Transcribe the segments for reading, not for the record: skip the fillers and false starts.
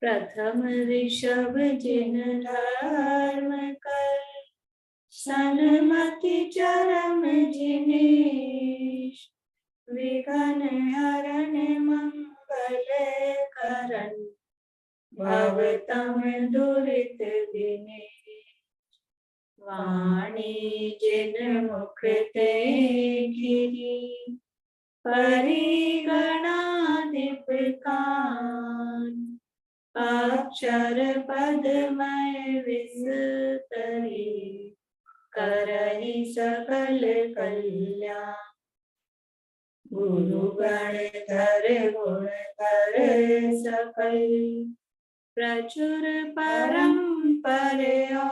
प्रथम ऋषभ जिन धर्म कर, सन्मति चरम जिनेश, विघ्न हरण मंगल करण, भवतम दुरित दिनेश। वाणी जिन मुख ते गिरी, परिगणाधिप कान, अक्षर पदमय विस्तरी, करहि सकल कल्याण। गुरु गण धर गुण कर सकल, प्रचुर परम परयो,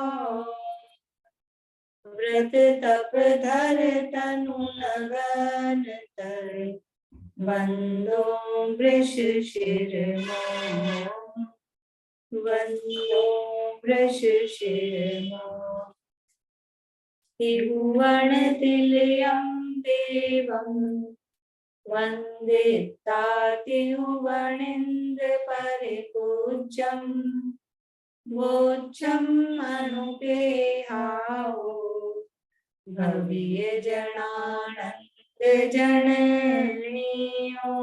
व्रत तप धर तनु लगन तर, बंदो वृष शिर मोह, बंदो वृष शिर मोह। त्रिभुवन तिलयं देवं, वंदिता त्रिभुवनेन्द्र परिपूज्यं, वोच्चम अनुपेहाओ, भव्य जनानंद जननियो।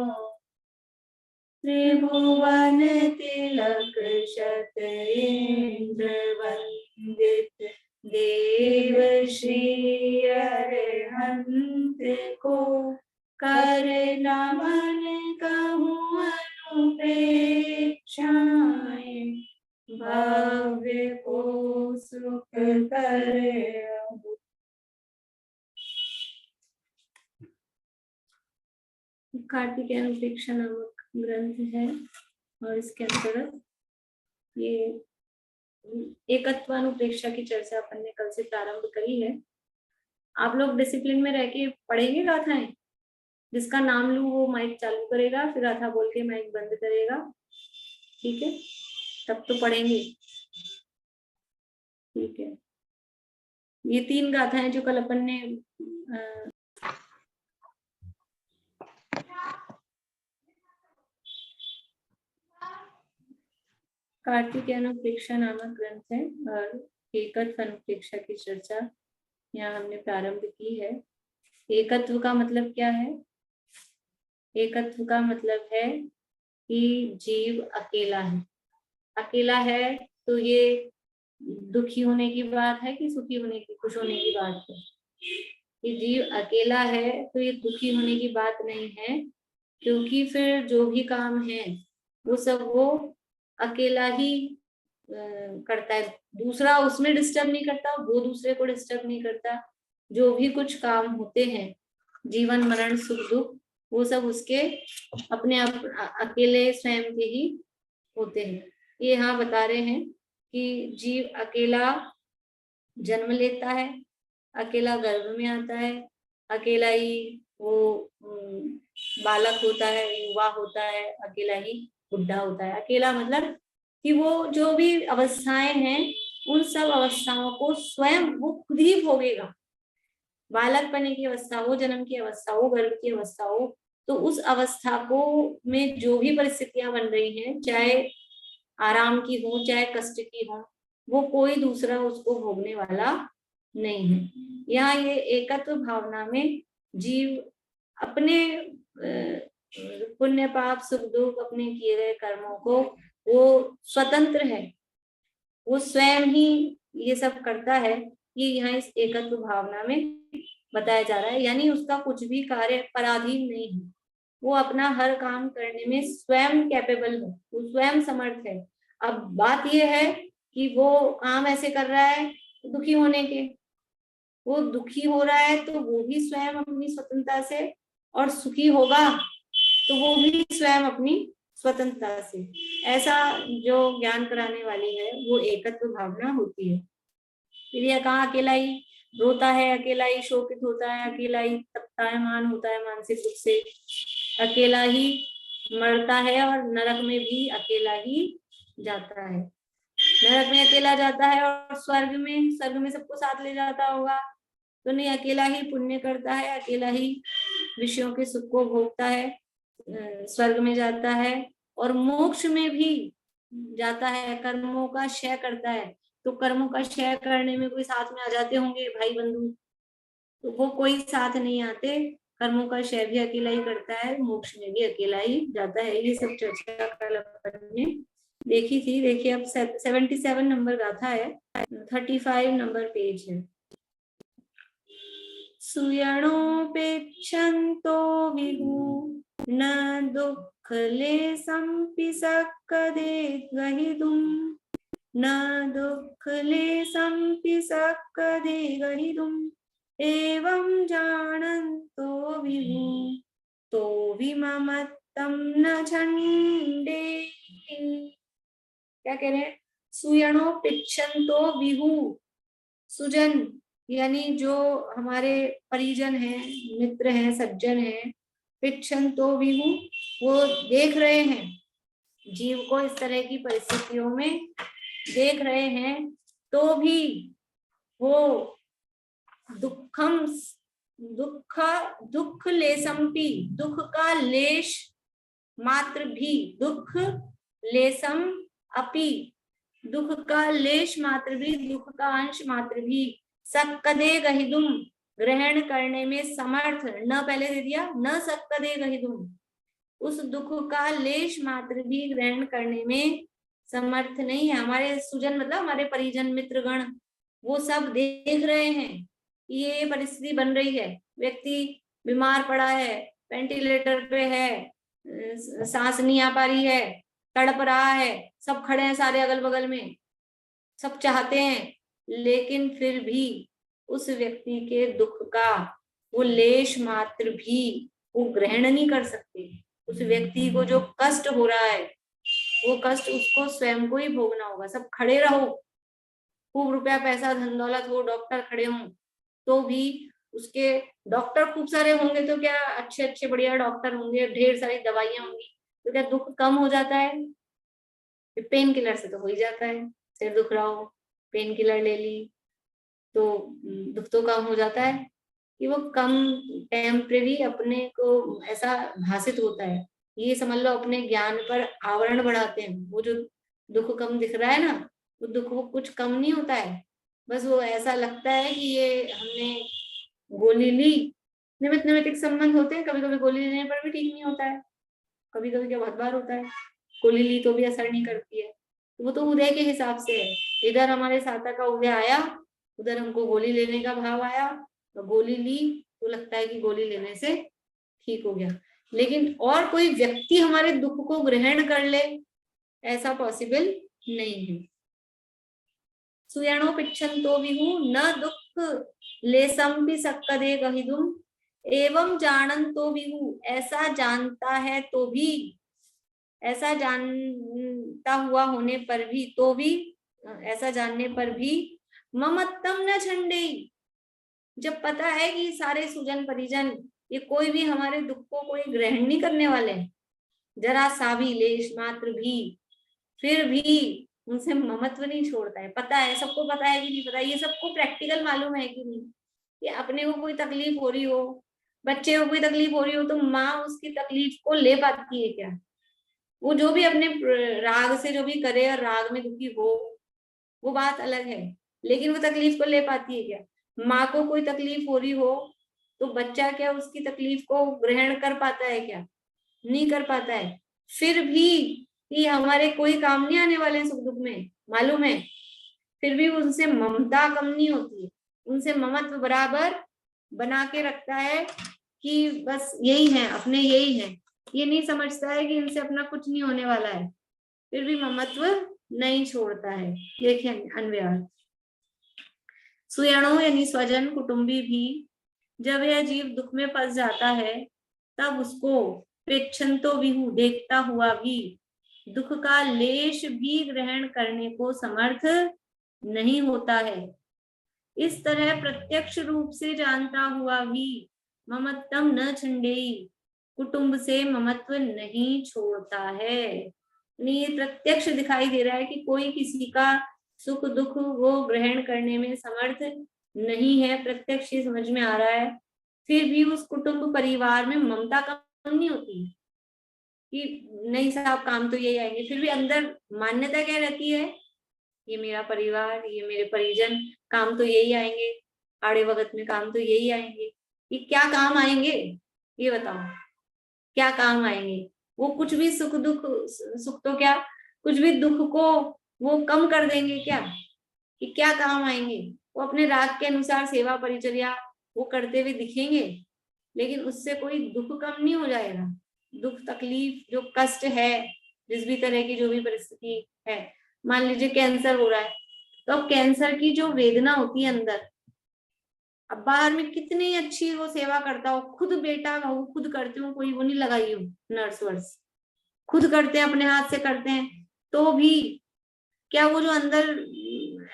त्रिभुवन तिलक शत इंद्र वंदित, देव श्री अरहंत को, कर नमन कहूँ अनुपेक्षाएं, भव्य को सुख करे। कार्तिकेय अनुप्रेक्षा नामक ग्रंथ है और इसके अंतर्गत ये एकत्वानुप्रेक्षा की चर्चा अपन ने कल से प्रारंभ करी है। आप लोग डिसिप्लिन में रह के पढ़ेंगे गाथाएं। जिसका नाम लूं वो माइक चालू करेगा, फिर गाथा बोल के माइक बंद करेगा, ठीक है? तब तो पढ़ेंगे, ठीक है? ये 3 गाथाएं जो कल अपन ने कार्तिकेय अनुप्रेक्षा नामक ग्रंथ है और एकत्व अनुप्रेक्षा की चर्चा यहाँ हमने प्रारंभ की है। एकत्व का मतलब क्या है? एकत्व का मतलब है कि जीव अकेला है। अकेला है तो ये दुखी होने की बात है कि सुखी होने की, खुश होने की बात है? कि जीव अकेला है तो ये दुखी होने की बात नहीं है, क्योंकि फिर जो भी काम है वो सब वो अकेला ही करता है। दूसरा उसमें डिस्टर्ब नहीं करता, वो दूसरे को डिस्टर्ब नहीं करता। जो भी कुछ काम होते हैं, जीवन मरण सुख दुख, वो सब उसके अपने अकेले स्वयं के ही होते हैं। ये यहाँ बता रहे हैं कि जीव अकेला जन्म लेता है, अकेला गर्भ में आता है, अकेला ही वो बालक होता है, युवा होता है, अकेला ही बुढ़ा होता है। अकेला मतलब कि वो जो भी अवस्थाएं हैं उन सब अवस्थाओं को स्वयं वो खुद ही भोगेगा। बालक बने की अवस्था हो, जन्म की अवस्था हो, गर्भ की अवस्था हो, तो उस अवस्था को में जो भी परिस्थितियां बन रही हैं, चाहे आराम की हो चाहे कष्ट की हो, वो कोई दूसरा उसको भोगने वाला नहीं है। यहाँ ये एकत्व भावना में जीव अपने पुण्य पाप सुख दुख अपने किए गए कर्मों को वो स्वतंत्र है, वो स्वयं ही ये सब करता है। ये यहाँ इस एकत्व भावना में बताया जा रहा है। यानी उसका कुछ भी कार्य पराधीन नहीं है, वो अपना हर काम करने में स्वयं कैपेबल है, वो स्वयं समर्थ है। अब बात ये है कि वो काम ऐसे कर रहा है दुखी होने के, वो दुखी हो रहा है तो वो भी स्वयं अपनी स्वतंत्रता से, और सुखी होगा तो वो भी स्वयं अपनी स्वतंत्रता से। ऐसा जो ज्ञान कराने वाली है वो एकत्व भावना होती है। फिर कहाँ अकेला ही रोता है, अकेला ही शोकित होता है, अकेला ही तप्तायमान होता है मानसिक रूप से, अकेला ही मरता है और नरक में भी अकेला ही जाता है। नरक में अकेला जाता है और स्वर्ग में सबको साथ ले जाता होगा तो नहीं, अकेला ही पुण्य करता है, अकेला ही विषयों के सुख को भोगता है, स्वर्ग में जाता है। और मोक्ष में भी जाता है, कर्मों का क्षय करता है, तो कर्मों का क्षय करने में कोई साथ में आ जाते होंगे भाई बंधु, तो वो कोई साथ नहीं आते। कर्मों का क्षय भी अकेला ही करता है, मोक्ष में भी अकेला ही जाता है। ये सब चर्चा कल अपन ने देखी थी। देखिए अब 77 नंबर गाथा है, 35 नंबर पेज है। सुयणोपेक्षन्तो विहु न दुःखलेशमपि सक्कदेगहितुम् न दुःखलेशमपि सक्कदेगहितुम् एवं जानन्तो विहु तो विममत्तं न छन्दे। क्या कह रहे हैं? सुयणोपेक्षन्तो विहु, सुजन यानी जो हमारे परिजन हैं, मित्र हैं, सज्जन हैं, पिक्षन तो विहु, वो देख रहे हैं जीव को इस तरह की परिस्थितियों में, देख रहे हैं तो भी वो दुखम दुख लेसमपि, दुख का लेश मात्र भी, दुख लेसम अपि, दुख का लेश मात्र भी, दुख का अंश मात्र भी, सक्कदे गहिदुम, ग्रहण करने में समर्थ, न पहले दे दिया, न सक्कदे गहिदुम, उस दुख का लेश मात्र भी ग्रहण करने में समर्थ नहीं है। हमारे सुजन मतलब हमारे परिजन मित्रगण, वो सब देख रहे हैं ये परिस्थिति बन रही है, व्यक्ति बीमार पड़ा है, वेंटिलेटर पे है, सांस नहीं आ पा रही है, तड़प रहा है, सब खड़े हैं सारे अगल बगल में, सब चाहते हैं, लेकिन फिर भी उस व्यक्ति के दुख का वो लेश मात्र भी वो ग्रहण नहीं कर सकते। उस व्यक्ति को जो कष्ट हो रहा है वो कष्ट उसको स्वयं को ही भोगना होगा। सब खड़े रहो, खूब रुपया पैसा धन दौलत हो, डॉक्टर खड़े हों, तो भी उसके डॉक्टर खूब सारे होंगे तो क्या, अच्छे अच्छे बढ़िया डॉक्टर होंगे, ढेर सारी दवाइयां होंगी, तो क्या दुख कम हो जाता है? पेन किलर से तो हो ही जाता है, सिर दुख रहा हो, पेन किलर ले ली तो दुख तो कम हो जाता है। कि वो कम टेम्परेरी अपने को ऐसा भासित होता है, ये समझ लो अपने ज्ञान पर आवरण बढ़ाते हैं। वो जो दुख कम दिख रहा है ना, वो दुख वो कुछ कम नहीं होता है, बस वो ऐसा लगता है कि ये हमने गोली ली, निमित्त निमित्त संबंध होते हैं, कभी कभी गोली लेने पर भी ठीक नहीं होता है, कभी कभी क्या बहुत बार होता है गोली ली तो भी असर नहीं करती है। वो तो उदय के हिसाब से है, इधर हमारे साता का उदय आया, उधर हमको गोली लेने का भाव आया, तो गोली ली तो लगता है कि गोली लेने से ठीक हो गया, लेकिन और कोई व्यक्ति हमारे दुख को ग्रहण कर ले ऐसा पॉसिबल नहीं है। सुयणोपिच्छन्तो विहु न दुख लेसम भी सक्कदे गहिदुम एवं जानन्तो विहु, ऐसा जानता है तो भी, ऐसा जानता हुआ होने पर भी, तो भी ऐसा जानने पर भी ममत्तम न छंडे, जब पता है कि सारे सुजन परिजन ये कोई भी हमारे दुख को कोई ग्रहण नहीं करने वाले, जरा सा भी लेश मात्र भी, फिर भी उनसे ममत्व नहीं छोड़ता है। पता है, सबको पता है कि नहीं पता, ये सबको प्रैक्टिकल मालूम है कि नहीं, कि अपने को कोई तकलीफ हो रही हो, बच्चे को कोई तकलीफ हो रही हो, तो माँ उसकी तकलीफ को ले पाती है क्या? वो जो भी अपने राग से जो भी करे और राग में दुखी हो वो बात अलग है, लेकिन वो तकलीफ को ले पाती है क्या? माँ को कोई तकलीफ हो रही हो तो बच्चा क्या उसकी तकलीफ को ग्रहण कर पाता है क्या? नहीं कर पाता है। फिर भी कि हमारे कोई काम नहीं आने वाले सुख दुख में, मालूम है, फिर भी उनसे ममता कम नहीं होती है, उनसे ममत्व बराबर बना के रखता है कि बस यही है, अपने यही है, ये नहीं समझता है कि इनसे अपना कुछ नहीं होने वाला है, फिर भी ममत्व नहीं छोड़ता है। देखिए अन्वय, सुयणो यानी स्वजन कुटुंबी भी जब यह जीव दुख में फंस जाता है तब उसको प्रेक्षंतो विहु, देखता हुआ भी दुख का लेश भी ग्रहण करने को समर्थ नहीं होता है। इस तरह प्रत्यक्ष रूप से जानता हुआ भी ममत्तम न छंडेई, कुटुंब से ममत्व नहीं छोड़ता है। ये प्रत्यक्ष दिखाई दे रहा है कि कोई किसी का सुख दुख वो ग्रहण करने में समर्थ नहीं है, प्रत्यक्ष ही समझ में आ रहा है, फिर भी उस कुटुंब परिवार में ममता कम नहीं होती, कि नहीं साहब काम तो यही आएंगे, फिर भी अंदर मान्यता क्या रहती है, ये मेरा परिवार, ये मेरे परिजन, काम तो यही आएंगे, आड़े वक्त में काम तो यही आएंगे। ये क्या काम आएंगे, ये बताओ क्या काम आएंगे? वो कुछ भी सुख दुख, सुख तो क्या, कुछ भी दुख को वो कम कर देंगे क्या? कि क्या काम आएंगे? वो अपने राग के अनुसार सेवा परिचर्या वो करते हुए दिखेंगे, लेकिन उससे कोई दुख कम नहीं हो जाएगा। दुख तकलीफ जो कष्ट है, जिस भी तरह की जो भी परिस्थिति है, मान लीजिए कैंसर हो रहा है, तो अब कैंसर की जो वेदना होती है अंदर, अब बाहर में कितनी अच्छी वो सेवा करता हो, खुद बेटा बहू खुद करते हो, कोई वो नहीं लगाई हो नर्स वर्स, खुद करते हैं, अपने हाथ से करते हैं, तो भी क्या वो जो अंदर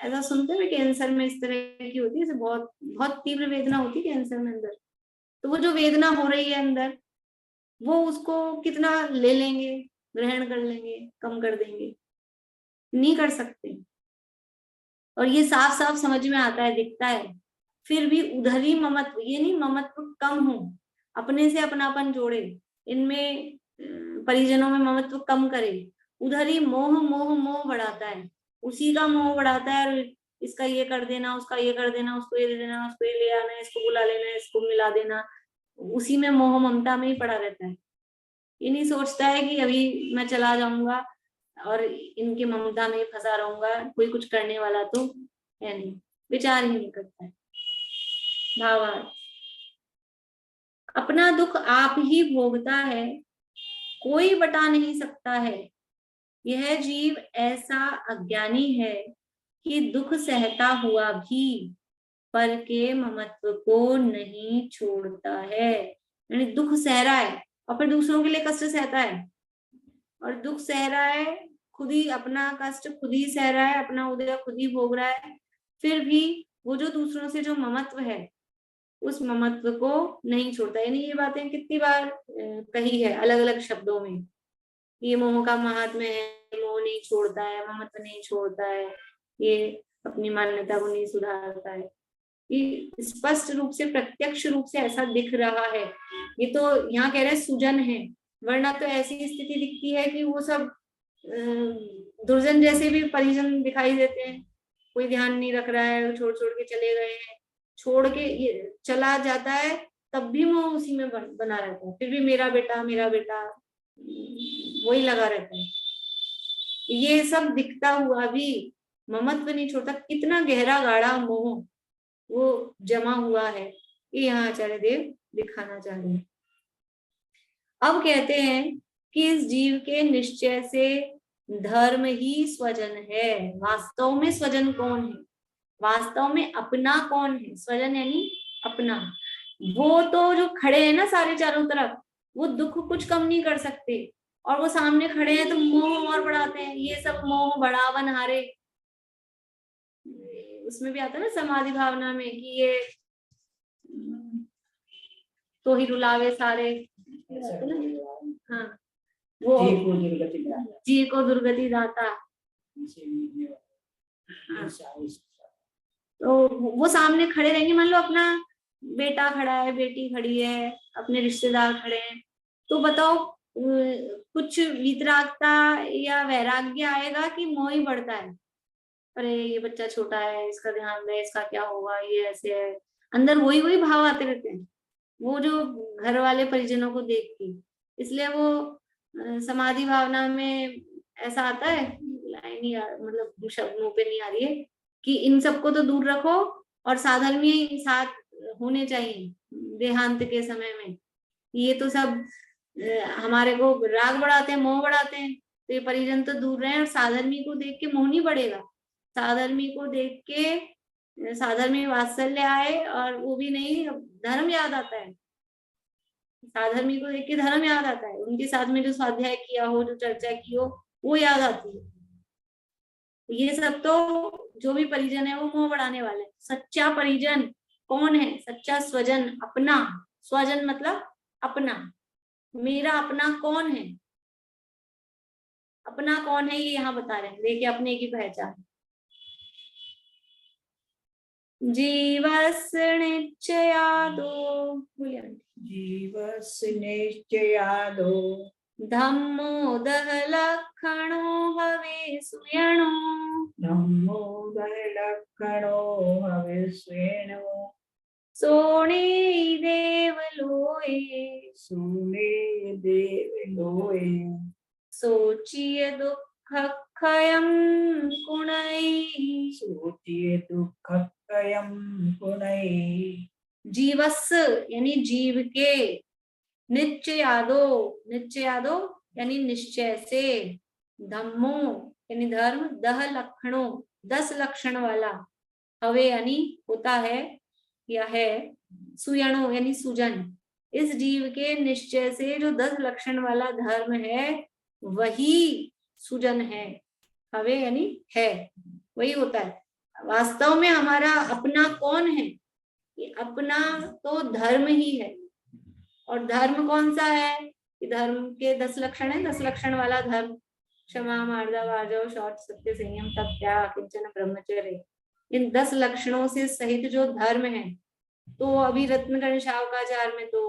ऐसा सुनते हैं कैंसर में इस तरह की होती है, जैसे बहुत बहुत तीव्र वेदना होती है कैंसर में अंदर, तो वो जो वेदना हो रही है अंदर, वो उसको कितना ले लेंगे, ग्रहण कर लेंगे, कम कर देंगे? नहीं कर सकते। और ये साफ साफ समझ में आता है, दिखता है। फिर भी उधर ही ममत्व, ये नहीं ममत्व कम हो, अपने से अपनापन जोड़े, इनमें परिजनों में ममत्व कम करे, उधर ही मोह मोह मोह बढ़ाता है, उसी का मोह बढ़ाता है। और इसका ये कर देना, उसका ये कर देना, उसको ये दे देना, उसको ये ले आना, इसको बुला लेना, इसको मिला देना, उसी में मोह ममता में ही पड़ा रहता है। ये नहीं सोचता है कि अभी मैं चला जाऊंगा और इनकी ममता में फंसा रहूंगा, कोई कुछ करने वाला तो है नहीं, विचार ही नहीं करता है। भावार्थ, अपना दुख आप ही भोगता है, कोई बता नहीं सकता है। यह जीव ऐसा अज्ञानी है कि दुख सहता हुआ भी पर के ममत्व को नहीं छोड़ता है। यानी दुख सह रहा है और फिर दूसरों के लिए कष्ट सहता है, और दुख सह रहा है, खुद ही अपना कष्ट खुद ही सह रहा है, अपना उदय खुद ही भोग रहा है, फिर भी वो जो दूसरों से जो ममत्व है, उस ममत्व को नहीं छोड़ता। यानी ये बातें कितनी बार कही है अलग अलग शब्दों में, ये मोह का महात्म्य है, मोह नहीं छोड़ता है, ममत्व नहीं छोड़ता है, ये अपनी मान्यता को नहीं सुधारता है। ये स्पष्ट रूप से, प्रत्यक्ष रूप से ऐसा दिख रहा है। ये तो यहाँ कह रहे सुजन है, वरना तो ऐसी स्थिति दिखती है कि वो सब दुर्जन जैसे भी परिजन दिखाई देते हैं, कोई ध्यान नहीं रख रहा है, छोड़ छोड़ के चले गए हैं, छोड़ के ये चला जाता है, तब भी वो उसी में बना रहता है, फिर भी मेरा बेटा मेरा बेटा वही लगा रहता है। ये सब दिखता हुआ भी ममत्व नहीं छोड़ता, कितना गहरा गाढ़ा मोह वो जमा हुआ है, ये यहाँ आचार्य देव दिखाना चाह रहे हैं। अब कहते हैं कि इस जीव के निश्चय से धर्म ही स्वजन है। वास्तव में स्वजन कौन है, वास्तव में अपना कौन है? स्वजन यानी अपना। वो तो जो खड़े हैं ना सारे चारों तरफ, वो दुख कुछ कम नहीं कर सकते, और वो सामने खड़े हैं तो मोह और बढ़ाते हैं। ये सब मोह बढ़ावन हारे, उसमें भी आता है ना समाधि भावना में कि ये तो ही रुलावे सारे, हाँ वो जी को दुर्गति दाता। हाँ, तो वो सामने खड़े रहेंगे, मान लो अपना बेटा खड़ा है, बेटी खड़ी है, अपने रिश्तेदार खड़े हैं, तो बताओ कुछ वीतरागता या वैराग्य आएगा कि मोह ही बढ़ता है? अरे ये बच्चा छोटा है, इसका ध्यान दे, इसका क्या होगा, ये ऐसे है, अंदर वही वही भाव आते रहते हैं, वो जो घर वाले परिजनों को देख के। इसलिए वो समाधि भावना में ऐसा आता है, लाइन ही मतलब शब्द मुंह पे नहीं आ रही है, कि इन सबको तो दूर रखो और साधर्मी साथ होने चाहिए देहांत के समय में। ये तो सब हमारे को राग बढ़ाते हैं, मोह बढ़ाते हैं, तो ये परिजन तो दूर रहे, और साधर्मी को देख के मोह नहीं बढ़ेगा। साधर्मी को देख के साधर्मी वात्सल्य आए, और वो भी नहीं, धर्म याद आता है। साधर्मी को देख के धर्म याद आता है, उनके साथ में जो स्वाध्याय किया हो, जो चर्चा की हो, वो याद आती है। ये सब तो जो भी परिजन है वो मोह बढ़ाने वाले हैं। सच्चा परिजन कौन है? सच्चा स्वजन, अपना। स्वजन मतलब अपना। मेरा अपना कौन है? अपना कौन है, ये यहाँ बता रहे हैं, देखिए अपने की पहचान। जीवस्य निश्चयादो, बोलिए जीवस्य निश्चयादो धम्मो दह लक्षणो हवे सुयणो। धम्मो लक्षणो हवे स्वेनो। सोने देव लोए। सोने देव लोए। सोचिए दुख खयम कुणई। सोचिए दुख कयम पुनई। जीवस यानी जीव के, निश्चयादो, निश्चयादो यानी निश्चय से, धम्मो यानी धर्म, दह लक्षणों 10 लक्षण वाला, हवे यानी होता है या है, सुयणो यानी सुजन, इस जीव के निश्चय से जो 10 लक्षण वाला धर्म है वही सुजन है। हवे यानी है, वही होता है। वास्तव में हमारा अपना कौन है? ये अपना तो धर्म ही है। और धर्म कौन सा है? कि धर्म के 10 लक्षण है, 10 लक्षण वाला धर्म, क्षमा मार्दव आर्जव शौच सत्य संयम तप त्याग किंचन ब्रह्मचर्य, इन 10 लक्षणों से सहित जो धर्म है। तो अभी रत्नगण शावकाचार में तो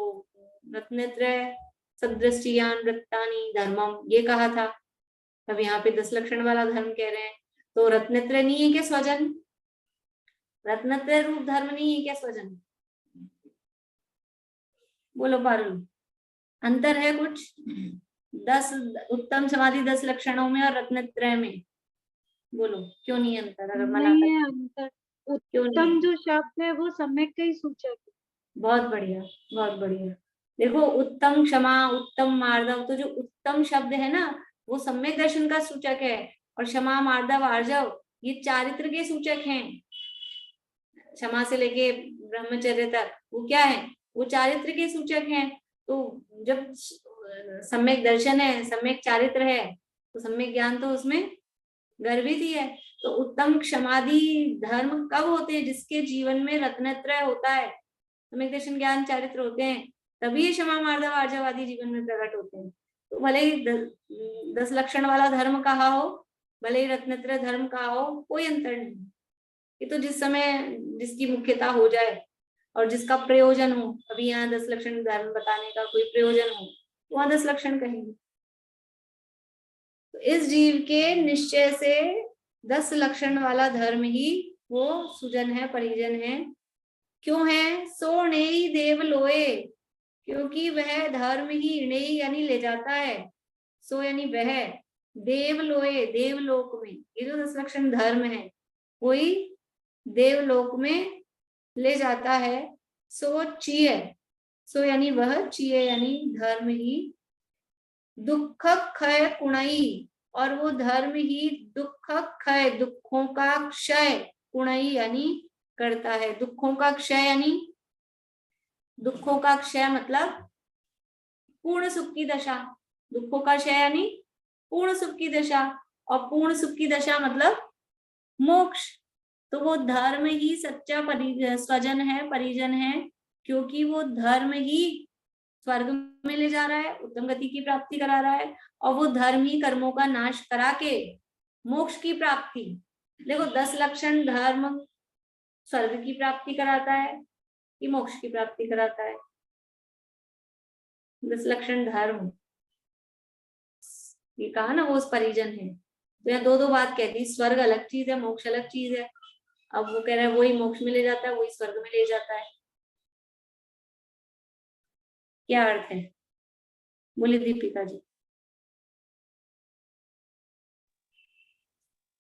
रत्नत्रय सदृष्टियान वृत्तानि धर्मम ये कहा था। अब यहाँ पे 10 लक्षण वाला धर्म कह रहे हैं। तो रत्नत्रय नहीं है क्या स्वजन? रत्नत्रय रूप धर्म नहीं है क्या स्वजन? बोलो पारुल, अंतर है कुछ? 10 उत्तम समाधि 10 लक्षणों में और रत्नत्रय में, बोलो क्यों नहीं अंतर? अगर मना नहीं कर, है अंतर। क्यों नहीं? उत्तम जो शब्द है वो सम्यक का ही सूचक है। बहुत बढ़िया, बहुत बढ़िया। देखो उत्तम क्षमा, उत्तम मार्दव, तो जो उत्तम शब्द है ना वो सम्यक दर्शन का सूचक है, और क्षमा मार्दव आर्जव ये चारित्र के सूचक हैं। क्षमा से लेके ब्रह्मचर्य तक वो क्या है? वो चारित्र के सूचक हैं। तो जब सम्यक दर्शन है, सम्यक चारित्र है, तो सम्यक ज्ञान तो उसमें गर्भित ही है। तो उत्तम क्षमादि धर्म कब होते हैं? जिसके जीवन में रत्नत्रय होता है, सम्यक दर्शन ज्ञान चारित्र होते हैं, तभी ये क्षमा मार्दव आर्जव आदि जीवन में प्रकट होते हैं। तो भले ही 10 लक्षण वाला धर्म कहा हो, भले ही रत्नत्रय धर्म कहा हो, कोई अंतर नहीं। ये तो जिस समय जिसकी मुख्यता हो जाए और जिसका प्रयोजन हो, अभी यहाँ 10 लक्षण धर्म बताने का कोई प्रयोजन हो तो वहां 10 लक्षण कहेंगे। तो इस जीव के निश्चय से 10 लक्षण वाला धर्म ही वो सुजन है, परिजन है। क्यों है? सो नेई देव लोए, क्योंकि वह धर्म ही नेई यानी ले जाता है, सो यानी वह, देव लोए देवलोक में, ये जो 10 लक्षण धर्म है वही देवलोक में ले जाता है। सो चीय, सो यानी वह, चीय यानी धर्म ही, दुख क्षय कुणई, और वो धर्म ही दुख क्षय दुखों का क्षय, कुणई यानी करता है। दुखों का क्षय यानी, दुखों का क्षय मतलब पूर्ण सुख की दशा, दुखों का क्षय यानी पूर्ण सुख की दशा, और पूर्ण सुख की दशा मतलब मोक्ष। तो वो धर्म ही सच्चा स्वजन है, परिजन है, क्योंकि वो धर्म ही स्वर्ग में ले जा रहा है, उत्तम गति की प्राप्ति करा रहा है, और वो धर्म ही कर्मों का नाश करा के मोक्ष की प्राप्ति। देखो 10 लक्षण धर्म स्वर्ग की प्राप्ति कराता है कि मोक्ष की प्राप्ति कराता है? 10 लक्षण धर्म, ये कहा ना वो उस परिजन है। तो यहाँ दो बात कह दी, स्वर्ग अलग चीज है, मोक्ष अलग चीज है। अब वो कह रहा है वही मोक्ष में ले जाता है, वही स्वर्ग में ले जाता है। क्या अर्थ है? बोले दीपिका जी।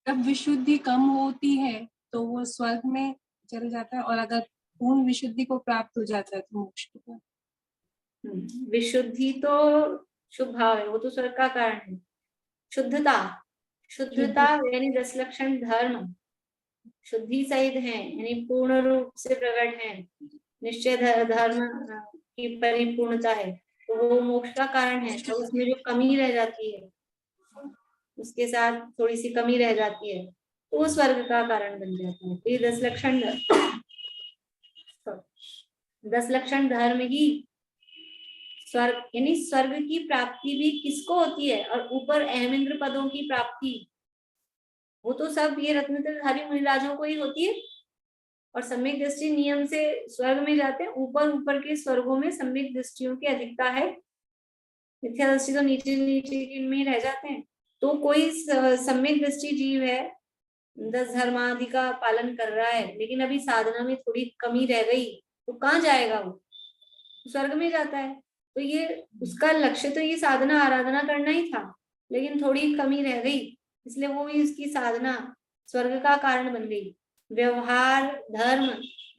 जब विशुद्धि कम होती है तो वो स्वर्ग में चल जाता है, और अगर पूर्ण विशुद्धि को प्राप्त हो जाता है तो मोक्ष को प्राप्त। विशुद्धि तो शुभ भाव है, वो तो स्वर्ग का कारण है। शुद्धता, शुद्धता यानी 10 लक्षण धर्म शुद्धि सहित है, यानी पूर्ण रूप से प्रकट है, निश्चय धर्म की परिपूर्णता है, तो वो मोक्ष का कारण है। तो उसमें जो कमी रह जाती है, उसके साथ थोड़ी सी कमी रह जाती है, तो वो स्वर्ग का कारण बन जाता है। तो ये 10 लक्षण, 10 लक्षण धर्म ही स्वर्ग, यानी स्वर्ग की प्राप्ति भी किसको होती है, और ऊपर अहमिंद्र पदों की प्राप्ति, वो तो सब ये रत्नत्रयधारी मुनिराजों को ही होती है। और सम्यक दृष्टि नियम से स्वर्ग में जाते हैं, ऊपर ऊपर के स्वर्गों में सम्यक दृष्टियों की अधिकता है, मिथ्या दृष्टि तो नीचे नीचे में रह जाते हैं। तो कोई सम्यक दृष्टि जीव है, 10 धर्मादि का पालन कर रहा है, लेकिन अभी साधना में थोड़ी कमी रह गई, तो कहाँ जाएगा वो? स्वर्ग में जाता है। तो ये उसका लक्ष्य तो ये साधना आराधना करना ही था, लेकिन थोड़ी कमी रह गई, इसलिए वो भी उसकी साधना स्वर्ग का कारण बन गई। व्यवहार धर्म,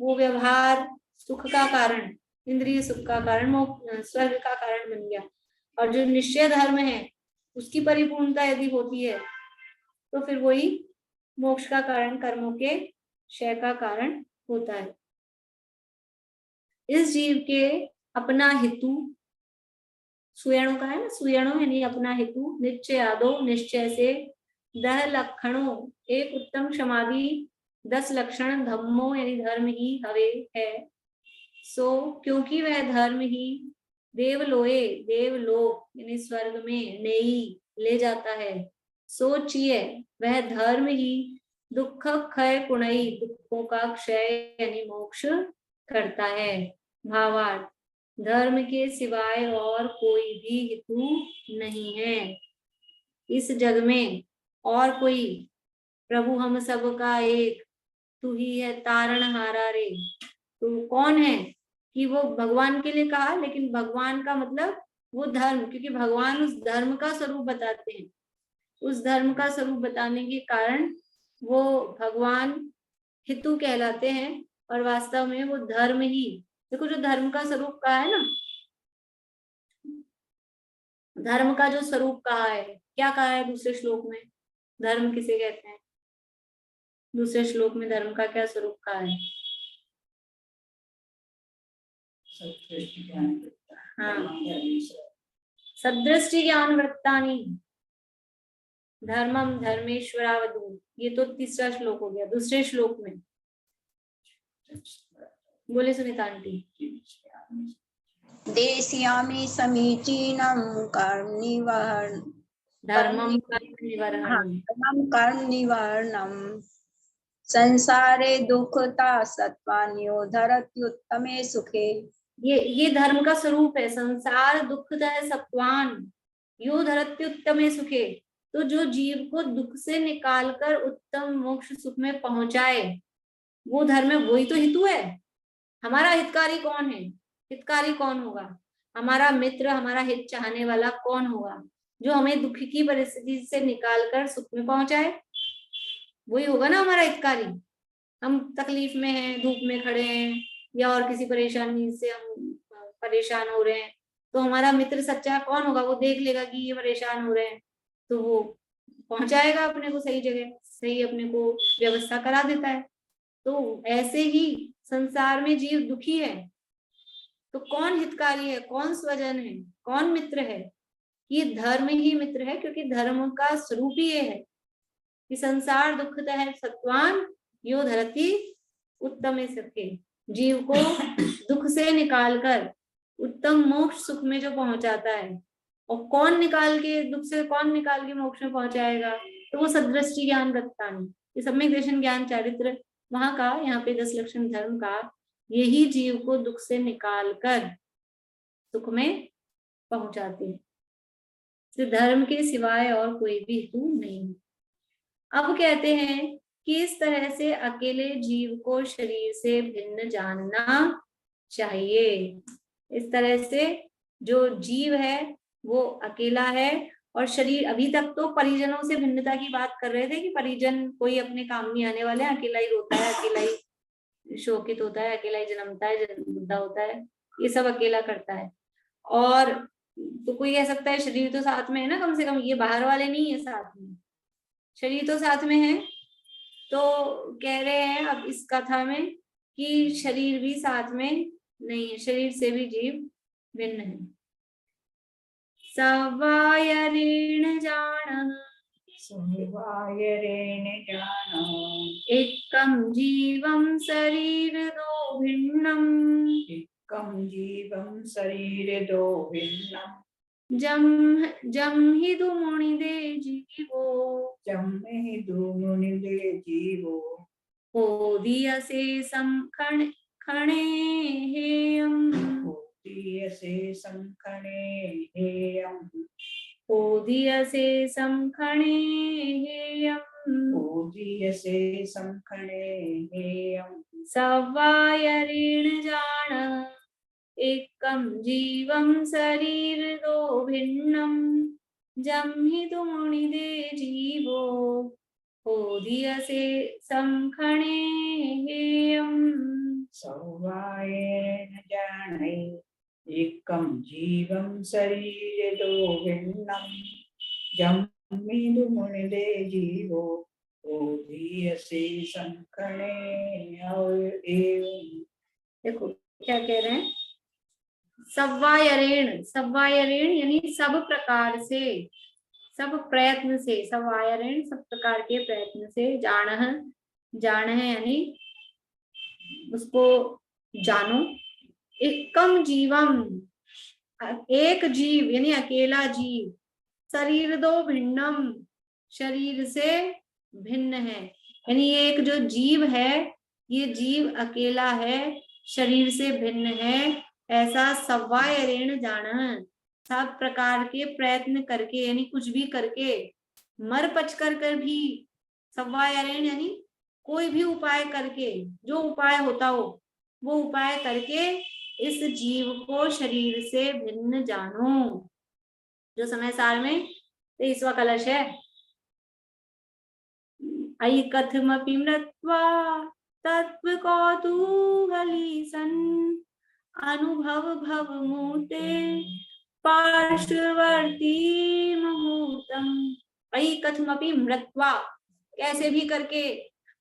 वो व्यवहार सुख का कारण, इंद्रिय सुख का कारण, स्वर्ग का कारण बन गया। और जो निश्चय धर्म है उसकी परिपूर्णता यदि होती है तो फिर वही मोक्ष का कारण, कर्मों के क्षय का कारण होता है। इस जीव के अपना हेतु सुयणों का है ना, सुयणों यानी अपना हेतु, निश्चय आदो निश्चय से, 10 लक्षणों एक उत्तम समाधि, 10 लक्षण धम्मो यानी धर्म ही हवे है। सो क्योंकि वह धर्म ही देवलोए देवलोक यानी स्वर्ग में नहीं ले जाता है। सोचिए वह धर्म ही दुख क्षय कुणई दुखों का क्षय यानी मोक्ष करता है। भावार्थ, धर्म के सिवाय और कोई भी हेतु नहीं है इस जग में, और कोई प्रभु हम सब का एक, तू ही है तारणहारा रे। तो कौन है कि वो भगवान के लिए कहा, लेकिन भगवान का मतलब वो धर्म, क्योंकि भगवान उस धर्म का स्वरूप बताते हैं। उस धर्म का स्वरूप बताने के कारण वो भगवान हितु कहलाते हैं, और वास्तव में वो धर्म ही, देखो जो धर्म का स्वरूप कहा है ना, धर्म का जो स्वरूप कहा है, क्या कहा है दूसरे श्लोक में? धर्म किसे कहते हैं? दूसरे श्लोक में धर्म का क्या स्वरूप कहा है? हाँ, सदृष्टि ज्ञान वृत्तानि धर्मम धर्मेश्वरावधू, ये तो तीसरा श्लोक हो गया। दूसरे श्लोक में बोले सुनीता आंटी। देशयामि समीचीनं कर्मनिवारण धर्मम कर्मनिवारणम, कर्मनिवारणं संसारे दुःखता सत्वान्यो धरत्युत्तमे सुखे। ये धर्म का स्वरूप है। संसार दुखदाय सत्वान यो धरत्युत्तमे सुखे, तो जो जीव को दुख से निकालकर उत्तम मोक्ष सुख में पहुंचाए वो धर्म है, वही तो हितु है। हमारा हितकारी कौन है? हितकारी कौन होगा? हमारा मित्र, हमारा हित चाहने वाला कौन होगा? जो हमें दुख की परिस्थिति से निकालकर सुख में पहुंचाए, वही होगा ना हमारा हितकारी। हम तकलीफ में हैं, धूप में खड़े हैं, या और किसी परेशानी से हम परेशान हो रहे हैं, तो हमारा मित्र सच्चा कौन होगा? वो देख लेगा कि ये परेशान हो रहे हैं, तो वो पहुंचाएगा अपने को सही जगह, सही अपने को व्यवस्था करा देता है। तो ऐसे ही संसार में जीव दुखी है, तो कौन हितकारी है, कौन स्वजन है, कौन मित्र है? ये धर्म ही मित्र है, क्योंकि धर्म का स्वरूप ही ये है कि संसार दुखता है सत्वान यो धरती उत्तम सके, जीव को दुख से निकालकर उत्तम मोक्ष सुख में जो पहुंचाता है। और कौन निकाल के दुख से, कौन निकाल के मोक्ष में पहुंचाएगा? तो वो सदृष्टि ज्ञान वृत्तानि, ये सम्यक दर्शन ज्ञान चारित्र वहां का, यहाँ पे 10 लक्षण धर्म का, यही जीव को दुख से निकालकर सुख में पहुंचाते हैं। तो धर्म के सिवाय और कोई भी हेतु नहीं। अब कहते हैं कि इस तरह से अकेले जीव को शरीर से भिन्न जानना चाहिए। इस तरह से जो जीव है वो अकेला है, और शरीर, अभी तक तो परिजनों से भिन्नता की बात कर रहे थे कि परिजन कोई अपने काम नहीं आने वाले हैं, अकेला ही रोता है, अकेला ही शोकित होता है, अकेला ही जन्मता है, बुढ़ा होता है, ये सब अकेला करता है। और तो कोई कह सकता है शरीर तो साथ में है ना, कम से कम ये बाहर वाले नहीं है साथ में, शरीर तो साथ में है। तो कह रहे हैं अब इस कथा में कि शरीर भी साथ में नहीं है, शरीर से भी जीव भिन्न है। सवायरेण जान सर्वायरेण जान एकं जीवं शरीर दो भिन्नम एकं जीवं शरीर दो भिन्नम् जम हि दु मुनिदे जीवो जम्मे मुनिदे जीवो ओदीयसे खणे हेयम् ओदीयसे संखणे हेयम् ओदीयसे संखणे हेयम् ओदीयसे संखणे हेयम् सवायरेण जान एकं जीवं शरीरतो भिन्नं जम्हितुमुनिदे जीवो ओदीयसे संखणे हेयम् सवायेन जाने एकं जीवं शरीरतो भिन्नं जम्मिदुमुनिदे जीवो ओदीयसे संखणे हेयम्। देखो क्या कह रहे हैं, सवायरेण, सवायरेण यानी सब प्रकार से, सब प्रयत्न से, सवायरेण सब प्रकार के प्रयत्न से, जान, जान है यानी उसको जानो, एकम जीवम एक जीव यानी अकेला जीव, शरीर दो भिन्नम शरीर से भिन्न है, यानी ये एक जो जीव है ये जीव अकेला है, शरीर से भिन्न है, ऐसा सवायरेण जान, सब प्रकार के प्रयत्न करके यानी कुछ भी करके, मर पच कर भी, सवायरेण यानी कोई भी उपाय करके, जो उपाय होता हो वो उपाय करके इस जीव को शरीर से भिन्न जानो। जो समय सार में 23वां कलश है, ऐकथमपि मृत्वा तत्व कौतूहली सन् अनुभव भव मूते पार्श्ववर्ती मुहूर्तम। ऐकथमपि मृत्वा, कैसे भी करके,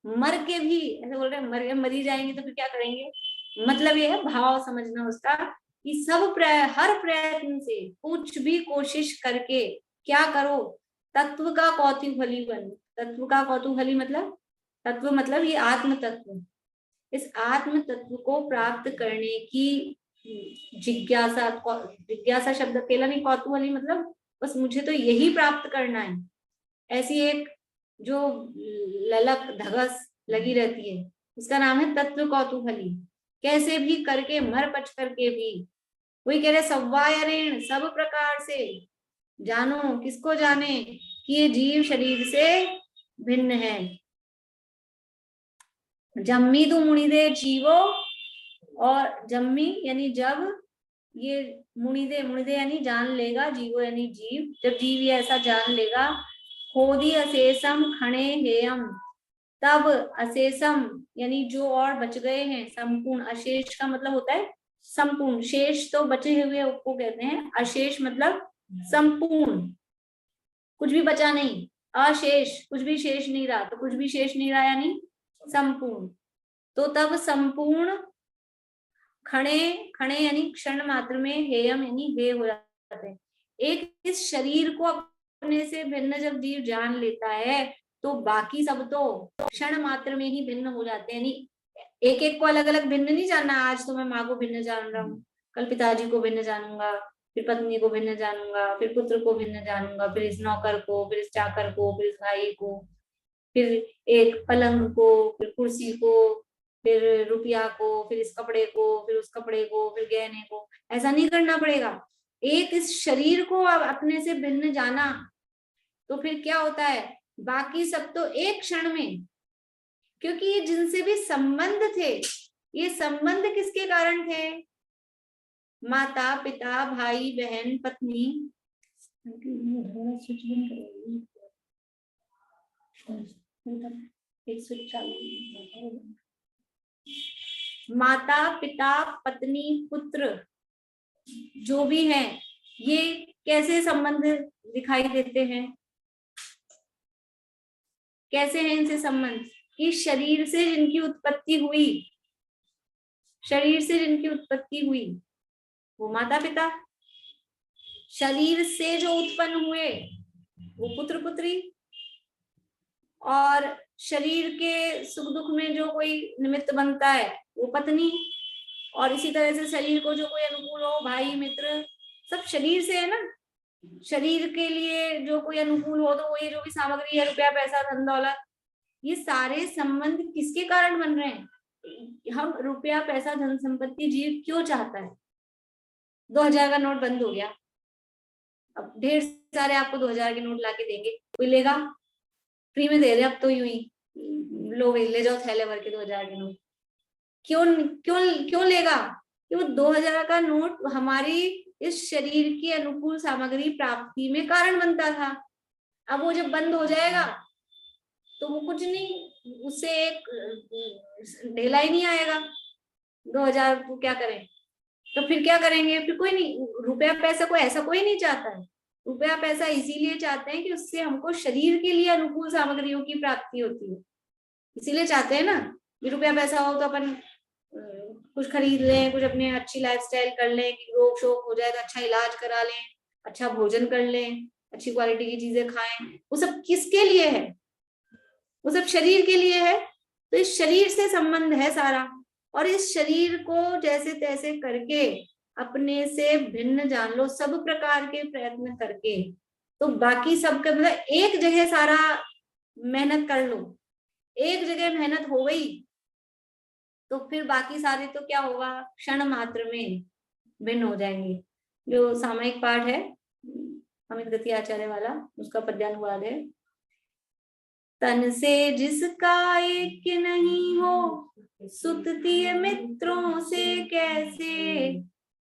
मर के भी, ऐसे बोल रहे हैं मर ही जाएंगे तो फिर क्या करेंगे, मतलब ये है भाव समझना उसका कि सब हर प्रयत्न से कुछ भी कोशिश करके क्या करो, तत्व का कौतूहली बनो। तत्व का कौतूहली मतलब, तत्व मतलब ये आत्म तत्व, इस आत्म तत्व को प्राप्त करने की जिज्ञासा, जिज्ञासा शब्द अकेला नहीं, कौतूहली मतलब बस मुझे तो यही प्राप्त करना है, ऐसी एक जो ललक धगस लगी रहती है, उसका नाम है तत्व कौतूहली। कैसे भी करके, मर पच करके भी, वही कह रहे सवायरेण सब प्रकार से जानो, किसको जाने कि ये जीव शरीर से भिन्न है। जम्मी तू मुनिदे जीवो, और जम्मी यानी जब, ये मुनिदे, मुनिदे यानी जान लेगा, जीवो यानी जीव, जब जीव ये ऐसा जान लेगा, होदी अशेषम खणे हेयम, तब अशेषम यानी जो और बच गए हैं, संपूर्ण, अशेष का मतलब होता है संपूर्ण, शेष तो बचे हुए को कहते हैं, अशेष मतलब संपूर्ण, कुछ भी बचा नहीं, अशेष कुछ भी शेष नहीं रहा, तो कुछ भी शेष नहीं रहा यानी संपूर्ण, तो तब संपूर्ण खणे, खणे यानी क्षण मात्र में, हेयम यानी हे हो जाते हैं। एक इस शरीर को अपने से भिन्न जब जीव जान लेता है तो बाकी सब तो क्षण मात्र में ही भिन्न हो जाते हैं, यानी एक एक को अलग अलग भिन्न नहीं जानना, आज तो मैं माँ को भिन्न जान रहा हूँ, कल पिताजी को भिन्न जानूंगा, फिर पत्नी को भिन्न जानूंगा, फिर पुत्र को भिन्न जानूंगा, फिर इस नौकर को, फिर इस चाकर को, फिर इस भाई को, फिर एक पलंग को, फिर कुर्सी को, फिर रुपया को, फिर इस कपड़े को, फिर उस कपड़े को, फिर गहने को, ऐसा नहीं करना पड़ेगा। एक इस शरीर को अपने से भिन्न जाना तो फिर क्या होता है, बाकी सब तो एक क्षण में, क्योंकि ये जिनसे भी संबंध थे, ये संबंध किसके कारण थे, माता पिता भाई बहन पत्नी, माता पिता पत्नी पुत्र जो भी हैं, ये कैसे संबंध दिखाई देते हैं, कैसे हैं इनसे संबंध, कि शरीर से जिनकी उत्पत्ति हुई, शरीर से जिनकी उत्पत्ति हुई वो माता पिता, शरीर से जो उत्पन्न हुए वो पुत्र पुत्री, और शरीर के सुख दुख में जो कोई निमित्त बनता है वो पत्नी, और इसी तरह से शरीर को जो कोई अनुकूल हो भाई मित्र, सब शरीर से है ना। शरीर के लिए जो कोई अनुकूल हो तो वो ये जो भी सामग्री है, रुपया पैसा धन दौलत, ये सारे संबंध किसके कारण बन रहे हैं, हम रुपया पैसा धन संपत्ति जीव क्यों चाहता है, 2000 का नोट बंद हो गया, अब ढेर सारे आपको 2000 के नोट लाके देंगे, कोई लेगा? फ्री में दे रहे अब तो यूं ही, लो भाई ले जाओ थैले भर के 2000 के नोट। क्यों क्यों क्यों लेगा? कि वो 2000 का नोट हमारी इस शरीर की अनुकूल सामग्री प्राप्ति में कारण बनता था। अब वो जब बंद हो जाएगा तो वो कुछ नहीं, उससे एक ढेला ही नहीं आएगा। 2000 को क्या करें? तो फिर क्या करेंगे? फिर कोई नहीं, रुपया पैसा को ऐसा कोई नहीं चाहता है। रुपया पैसा इसीलिए चाहते हैं कि उससे हमको शरीर के लिए अनुकूल सामग्रियों की प्राप्ति होती है, इसीलिए चाहते हैं ना कि रुपया पैसा हो तो अपन कुछ खरीद लें, कुछ अपने अच्छी लाइफस्टाइल कर लें, कि रोग शोक हो जाए तो अच्छा इलाज करा लें, अच्छा भोजन कर लें, अच्छी क्वालिटी की चीजें खाएं। वो सब किसके लिए है? वो सब शरीर के लिए है। तो इस शरीर से संबंध है सारा, और इस शरीर को जैसे तैसे करके अपने से भिन्न जान लो, सब प्रकार के प्रयत्न करके, तो बाकी सबका मतलब एक जगह सारा मेहनत कर लो, एक जगह मेहनत हो गई तो फिर बाकी सारे तो क्या होगा, क्षण मात्र में भिन्न हो जाएंगे। जो सामयिक पाठ है अमित गति आचार्य वाला, उसका पद्यानुवाद है। तन से जिसका एक नहीं हो, सुततीय मित्रों से कैसे,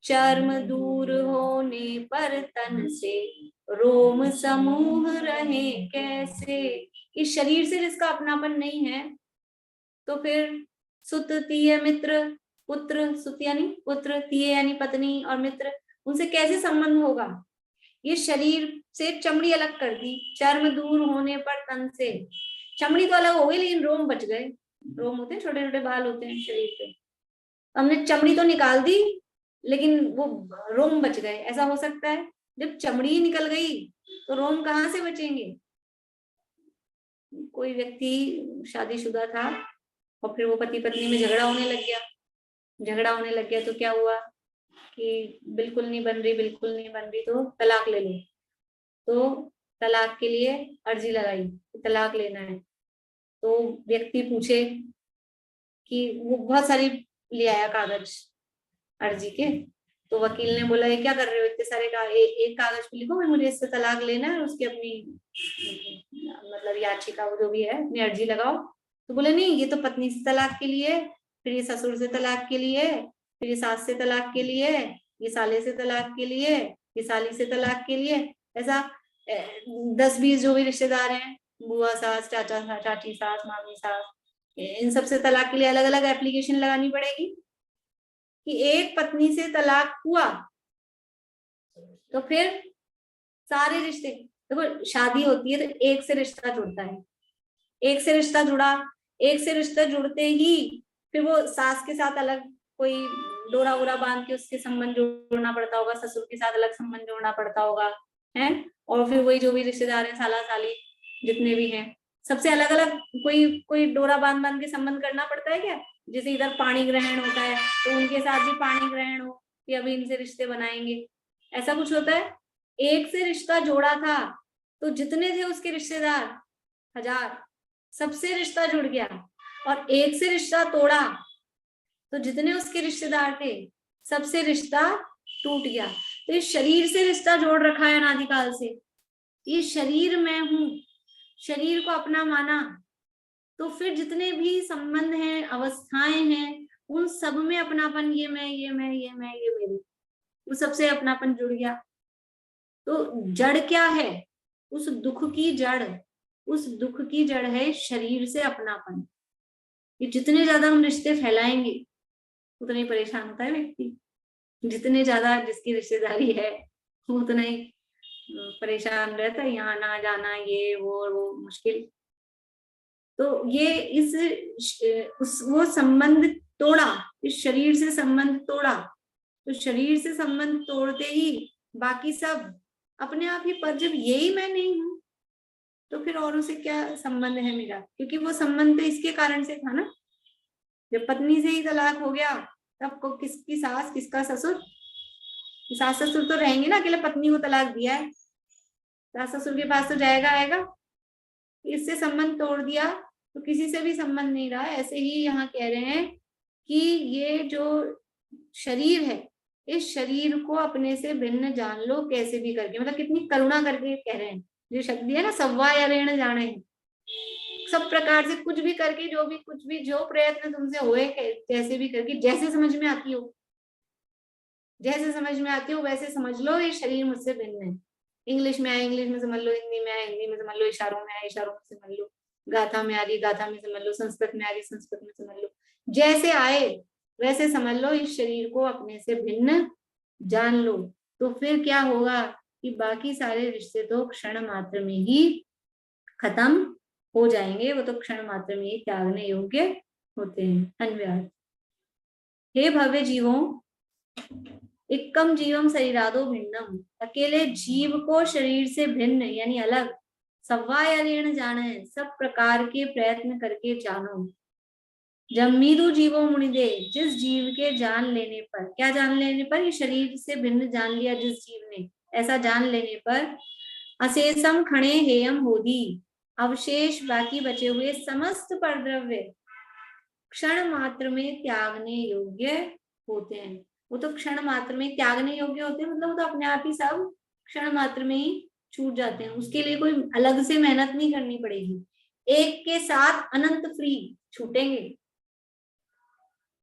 चर्म दूर होने पर तन से रोम समूह रहे कैसे। इस शरीर से जिसका अपनापन नहीं है तो फिर सुततीय मित्र, पुत्र, सुत यानी पुत्र, तीय यानी पत्नी, और मित्र, उनसे कैसे संबंध होगा? ये शरीर से चमड़ी अलग कर दी, चर्म दूर होने पर तन से, चमड़ी तो अलग हो गई लेकिन रोम बच गए। रोम होते हैं, छोटे छोटे बाल होते हैं शरीर पे, हमने चमड़ी तो निकाल दी लेकिन वो रोम बच गए। ऐसा हो सकता है? जब चमड़ी ही निकल गई तो रोम कहाँ से बचेंगे? कोई व्यक्ति शादीशुदा था और फिर वो पति पत्नी में झगड़ा होने लग गया तो क्या हुआ कि बिल्कुल नहीं बन रही तो तलाक ले लो। तो तलाक के लिए अर्जी लगाई, तलाक लेना है। तो व्यक्ति पूछे कि वो बहुत सारी ले आया कागज अर्जी के, तो वकील ने बोला ये क्या कर रहे हो इतने सारे एक कागज पे लिखो मुझे इससे तलाक लेना है, उसकी अपनी मतलब याचिका वो जो भी है अपनी अर्जी लगाओ। तो बोले नहीं, ये तो पत्नी से तलाक के लिए, फिर ये ससुर से तलाक के लिए, फिर ये सास से तलाक के लिए, ये साले से तलाक के लिए, ये साली से तलाक के लिए। ऐसा 10-20 जो भी रिश्तेदार हैं, बुआ सास, चाचा सास, चाची सास, मामी सास, इन सब से तलाक के लिए अलग अलग एप्लीकेशन लगानी पड़ेगी। कि एक पत्नी से तलाक हुआ तो फिर सारे रिश्ते, देखो शादी होती है तो एक से रिश्ता जुड़ता है, एक से रिश्ता जुड़ा, एक से रिश्ता जुड़ते ही फिर वो सास के साथ अलग कोई डोरा वोरा बांध के उसके संबंध जोड़ना पड़ता होगा, ससुर के साथ अलग संबंध जोड़ना पड़ता होगा है, और फिर वही जो भी रिश्तेदार हैं, साला साली जितने भी हैं, सबसे अलग अलग कोई डोरा बांध के संबंध करना पड़ता है क्या? जैसे इधर पाणी ग्रहण होता है तो उनके साथ भी पाणी ग्रहण हो कि अभी इनसे रिश्ते बनाएंगे, ऐसा कुछ होता है? एक से रिश्ता जोड़ा था तो जितने थे उसके रिश्तेदार 1000, सबसे रिश्ता जुड़ गया, और एक से रिश्ता तोड़ा तो जितने उसके रिश्तेदार थे सबसे रिश्ता टूट गया। तो इस शरीर से रिश्ता जोड़ रखा है अनादिकाल से, ये शरीर मैं हूं, शरीर को अपना माना, तो फिर जितने भी संबंध हैं, अवस्थाएं हैं, उन सब में अपनापन, ये मैं, ये मैं, ये मैं, ये मेरी, वो सबसे अपनापन जुड़ गया। तो जड़ क्या है? उस दुख की जड़ है शरीर से अपनापन। ये जितने ज्यादा हम रिश्ते फैलाएंगे उतना ही परेशान होता है व्यक्ति, जितने ज्यादा जिसकी रिश्तेदारी है उतना ही परेशान रहता है, यहाँ ना जाना, ये वो मुश्किल। तो ये वो संबंध तोड़ा, इस शरीर से संबंध तोड़ा, तो शरीर से संबंध तोड़ते ही बाकी सब अपने आप ही पर, जब यही मैं नहीं हूं तो फिर औरों से क्या संबंध है मेरा? क्योंकि वो संबंध तो इसके कारण से था ना, जब पत्नी से ही तलाक हो गया तब को किसकी सास किसका ससुर? सास ससुर तो रहेंगे ना, अकेले पत्नी को तलाक दिया है, सास ससुर के पास तो जाएगा आएगा। इससे संबंध तोड़ दिया तो किसी से भी संबंध नहीं रहा। ऐसे ही यहाँ कह रहे हैं कि ये जो शरीर है इस शरीर को अपने से भिन्न जान लो कैसे भी करके, मतलब कितनी करुणा करके कह रहे हैं। जो शब्द है ना, सव्वा या ऋण जाने, सब प्रकार से कुछ भी करके, जो भी कुछ भी जो प्रयत्न तुमसे होए, कैसे भी करके, जैसे समझ में आती हो, जैसे समझ में आती हो वैसे समझ लो ये शरीर मुझसे भिन्न है। इंग्लिश में आए इंग्लिश में समझ लो, हिंदी में आए हिंदी में समझ लो, इशारों में आए इशारों में समझ लो, गाथा में आ रही गाथा में समझ लो, संस्कृत में आ रही संस्कृत में समझ लो, जैसे आए वैसे समझ लो। इस शरीर को अपने से भिन्न जान लो, तो फिर क्या होगा कि बाकी सारे रिश्ते तो क्षण मात्र में ही खत्म हो जाएंगे, वो तो क्षण मात्र में ही त्यागने योग्य होते हैं। अन्वयार्थ। हे भव्य जीवों, एकम जीवम शरीरादो भिन्नम, अकेले जीव को शरीर से भिन्न यानी अलग, सव्वा या ऋण जाने, सब प्रकार के प्रयत्न करके जानो। जम्मीदु जीवो मुनिदे, जिस जीव के जान लेने पर, क्या जान लेने पर, ये शरीर से भिन्न जान लिया जिस जीव ने, ऐसा जान लेने पर अशेषम खणे हेयम होदी, अवशेष बाकी बचे हुए समस्त परद्रव्य क्षण मात्र में त्यागने योग्य होते हैं। वो तो क्षण मात्र में त्यागने योग्य होते हैं, मतलब वो तो अपने आप ही सब क्षण मात्र में ही छूट जाते हैं। उसके लिए कोई अलग से मेहनत नहीं करनी पड़ेगी। एक के साथ अनंत फ्री छूटेंगे।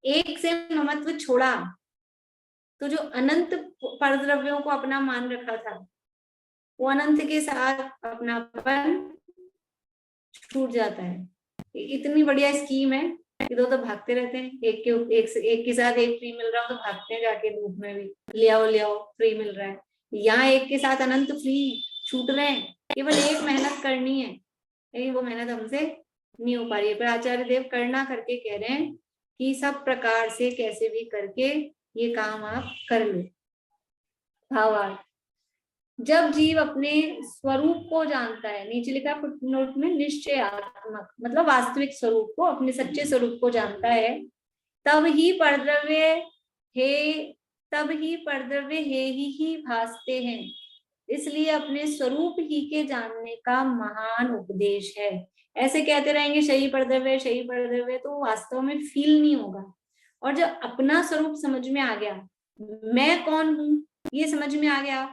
एक से ममत्व छोड़ा तो जो अनंत परद्रव्यों को अपना मान रखा था, वो अनंत के साथ अपनापन छूट जाता है। इतनी बढ़िया स्कीम है कि दो तो भागते रहते हैं, एक के साथ एक फ्री मिल रहा हो तो भागते हैं जाके धूप में भी, ले आओ फ्री मिल रहा है। यहाँ एक के साथ अनंत फ्री छूट रहे हैं, केवल एक मेहनत करनी है, लेकिन वो मेहनत हमसे नहीं हो पा रही है। पर आचार्य देव करना करके कह रहे हैं कि सब प्रकार से कैसे भी करके ये काम आप कर लो। भावार्थ। जब जीव अपने स्वरूप को जानता है, नीचे लिखा फुटनोट में, निश्चयात्मक मतलब वास्तविक स्वरूप को, अपने सच्चे स्वरूप को जानता है, तब ही परद्रव्य ही भासते हैं। इसलिए अपने स्वरूप ही के जानने का महान उपदेश है। ऐसे कहते रहेंगे सही परद्रव्य, तो वास्तव में फील नहीं होगा। और जब अपना स्वरूप समझ में आ गया, मैं कौन हूं ये समझ में आ गया,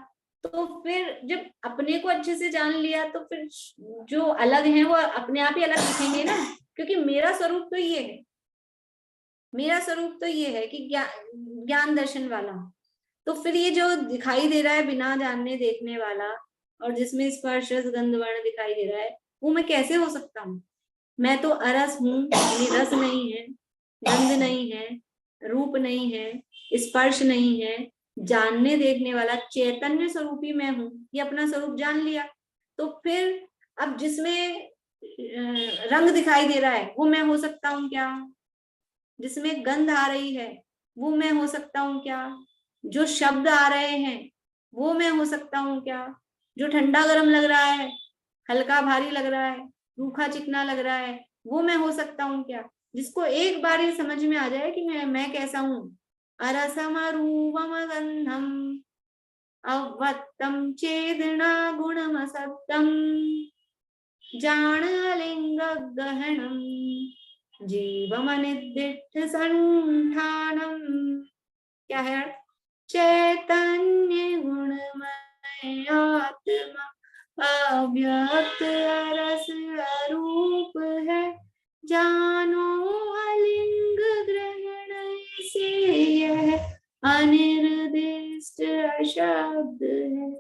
तो फिर जब अपने को अच्छे से जान लिया तो फिर जो अलग है वो अपने आप ही अलग दिखेंगे ना, क्योंकि मेरा स्वरूप तो ये है, मेरा स्वरूप तो ये है कि ज्ञान दर्शन वाला। तो फिर ये जो दिखाई दे रहा है बिना जानने देखने वाला, और जिसमें स्पर्श रस गंध वर्ण दिखाई दे रहा है, वो मैं कैसे हो सकता हूँ? मैं तो अरस हूँ, रस नहीं है, गंध नहीं है, रूप नहीं है, स्पर्श नहीं है, जानने देखने वाला चैतन्य स्वरूप ही मैं हूँ। ये अपना स्वरूप जान लिया, तो फिर अब जिसमें रंग दिखाई दे रहा है वो मैं हो सकता हूँ क्या? जिसमें गंध आ रही है वो मैं हो सकता हूँ क्या? जो शब्द आ रहे हैं वो मैं हो सकता हूँ क्या? जो ठंडा गर्म लग रहा है, हल्का भारी लग रहा है, रूखा चिकना लग रहा है, वो मैं हो सकता हूँ क्या? जिसको एक बार ये समझ में आ जाए कि मैं कैसा हूँ, अरसम रूपम गंधम अवत्तम चेदना गुणम सत्तम जान लिंग गहनम जीवमनिदिष्ट संठानम। क्या है? चैतन्य गुणमय आत्मा अव्यक्त रस रूप है, जानो अलिंग ग्रहण से यह अनिर्दिष्ट शब्द है।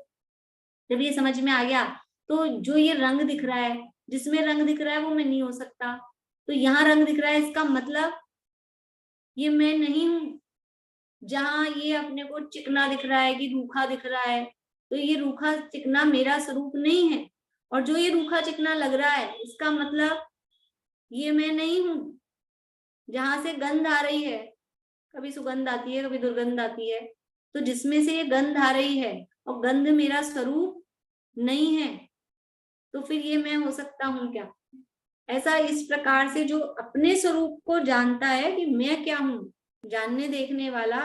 जब ये समझ में आ गया तो जो ये रंग दिख रहा है, जिसमें रंग दिख रहा है वो मैं नहीं हो सकता। तो यहाँ रंग दिख रहा है, इसका मतलब ये मैं नहीं हूं। जहां ये अपने को चिकना दिख रहा है कि रूखा दिख रहा है, तो ये रूखा चिकना मेरा स्वरूप नहीं है। और जो ये रूखा चिकना लग रहा है, इसका मतलब ये मैं नहीं हूं। जहां से गंध आ रही है, कभी सुगंध आती है कभी दुर्गंध आती है, तो जिसमें से ये गंध आ रही है और गंध मेरा स्वरूप नहीं है, तो फिर ये मैं हो सकता हूं क्या? ऐसा इस प्रकार से जो अपने स्वरूप को जानता है कि मैं क्या हूं, जानने देखने वाला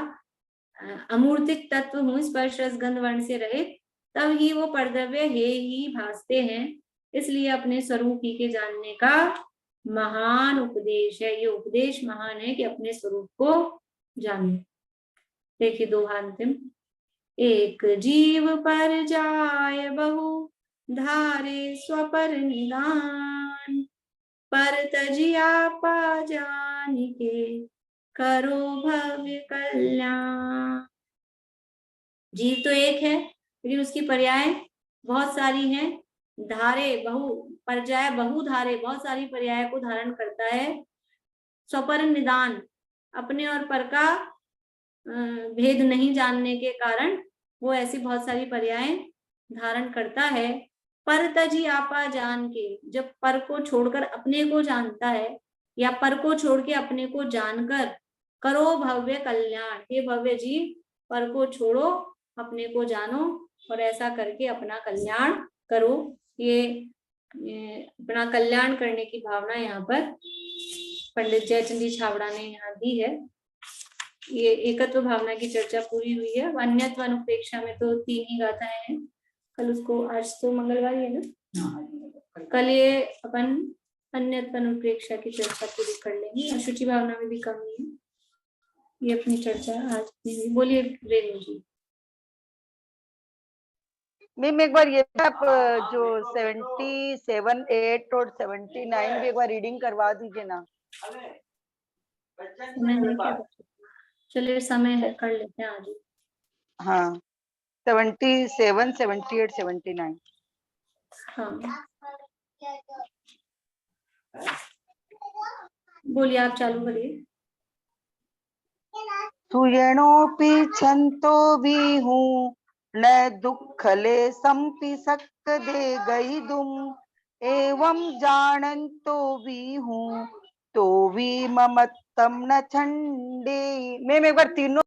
अमूर्तिक तत्व हूँ, स्पर्श रस गंध वर्ण से रहित, तब ही वो परद्रव्य है ही भासते हैं। इसलिए अपने स्वरूप ही के जानने का महान उपदेश है। ये उपदेश महान है कि अपने स्वरूप को जानो। देखिए दोहांतिम। एक जीव पर जाय बहु धारे स्वपर निदान, पर तजिया पा जान के करो भव्य कल्याण। जीव तो एक है लेकिन उसकी पर्याय बहुत सारी हैं। धारे बहु, पर्याय बहु धारे, बहुत सारी पर्याय को धारण करता है। स्वपर निदान, अपने और पर का भेद नहीं जानने के कारण वो ऐसी बहुत सारी पर्याय धारण करता है। पर तजी आपा जान के, जब पर को छोड़कर अपने को जानता है या पर को छोड़ के अपने को जानकर करो भव्य कल्याण, हे भव्य जीव पर को छोड़ो अपने को जानो और ऐसा करके अपना कल्याण करो। ये अपना कल्याण करने की भावना यहाँ पर पंडित जयचंदी छाबड़ा ने यहाँ दी है। ये एकत्व भावना की चर्चा पूरी हुई है। अन्यत्व अनुपेक्षा में तो 3 ही गाथाएं हैं। कल उसको, आज तो मंगलवार है ना, कल ये अपन अन्यत्व अनुपेक्षा की चर्चा पूरी कर लेंगे। अशुचि भावना में भी कमी है। ये अपनी चर्चा आज की। बोलिए रेणु जी। मैम एक बार ये आप जो 77, 8 और 79 भी एक बार रीडिंग करवा दीजिए ना। चलिए समय है, कर लेते हैं आज। हाँ 77, 78, 79। हाँ बोलिए, आप चालू करिए। सुयणोपि छंतो भी हूँ न दुखले संपि सक दे गई दुम, एवं जानंतो भी हूँ तो भी ममत्तम न छंडे। मैम एक बार तीनों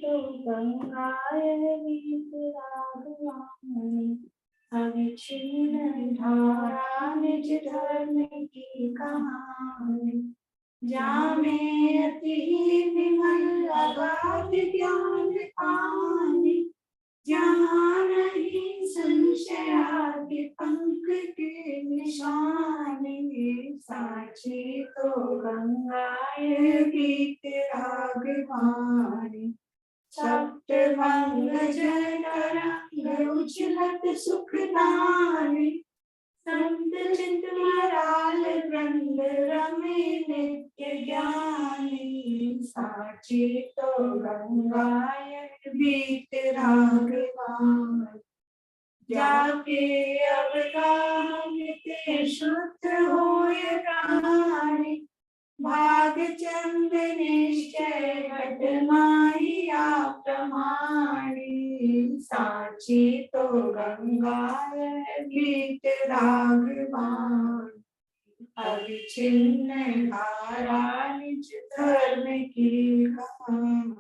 तो अविच्छिन्न धारा निज धर्म की कहानी, जामे अति विमल अगाध ज्ञान पानी, जहाँ नहीं संशयादि पंख के निशानी, साक्षी तो गंगाए गीत राग वाणी, सप्त मंग तरंग उछलत सुखदानी, संत चित मराल वृंद रमे नित्य ज्ञानी, साक्षी तो गंगाए गीत राग वाणी, जाके अवगाहित शुद्ध होय प्राणी, भाग चंद निश्चय घट माहिया प्रमाणी, साक्षी तो गंगा गीत राग वाणी, अविच्छिन्न धारा निज धर्म की कहानी।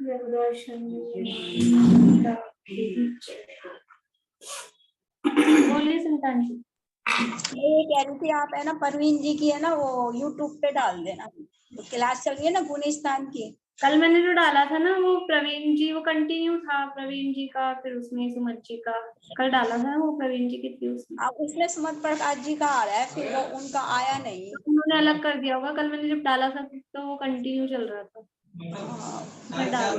बोलिए संतान जी। ये कह रही थी आप है ना परवीन जी की है ना वो यूट्यूब पे डाल देना, तो क्लास चल रही है ना गुणस्थान की। कल मैंने जो डाला था ना वो प्रवीण जी, वो कंटिन्यू था प्रवीण जी का, फिर उसमें सुमन जी का कल डाला था वो प्रवीण जी की थी उसमें। अब उसमें सुमन प्रकाश जी का आ रहा है, फिर वो उनका आया नहीं, तो उन्होंने अलग कर दिया होगा। कल मैंने जब डाला था तो वो कंटिन्यू चल रहा था। मैं डाल